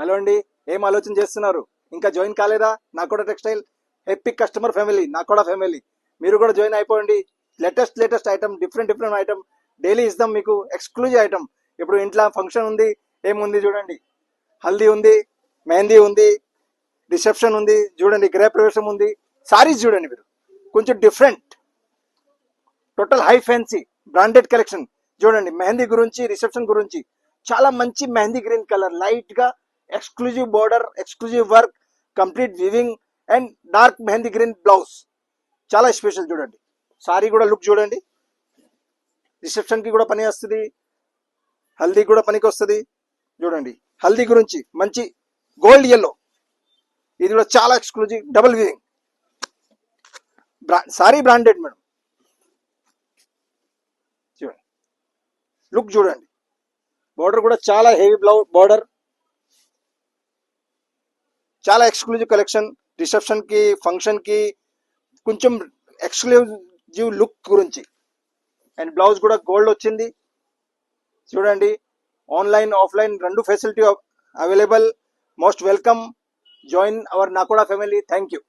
Hello అండి, ఏం ఆలోచన చేస్తున్నారు? ఇంకా జాయిన్ కాలేదా Nakoda textile? Epic customer family, Nakoda family. మీరు కూడా జాయిన్ అయిపోండి. Latest item, different item daily ఇస్తాం మీకు. Exclusive item. ఇప్పుడు ఇంట్లో ఫంక్షన్ ఉంది, ఏముంది చూడండి. హల్దీ ఉంది, మెహందీ ఉంది, రిసెప్షన్ ఉంది చూడండి, గృహప్రవేశం ఉంది. సారీస్ చూడండి మీరు, కొంచెం different, total high fancy branded collection చూడండి. మెహందీ గురించి, రిసెప్షన్ గురించి చాలా మంచి మెహందీ గ్రీన్ కలర్, లైట్ గా exclusive border, exclusive work, complete weaving and dark mehndi green blouse. చాలా స్పెషల్ చూడండి. సారీ కూడా లుక్ చూడండి. రిసెప్షన్ కి కూడా పని వస్తుంది, హల్దీ కూడా పనికి వస్తుంది చూడండి. హల్దీ గురించి మంచి గోల్డ్ ఎల్లో, ఇది కూడా చాలా exclusive double weaving sari, branded madam. చూడండి లుక్ చూడండి. బోర్డర్ కూడా చాలా హెవీ బోర్డర్, చాలా ఎక్స్క్లూజివ్ కలెక్షన్. రిసెప్షన్ కి, ఫంక్షన్ కి కొంచెం ఎక్స్క్లూజివ్ లుక్ గురించి. అండ్ బ్లౌజ్ కూడా గోల్డ్ వచ్చింది చూడండి. ఆన్లైన్, ఆఫ్లైన్ రెండు facility available. Most welcome. Join our Nakoda family. Thank you.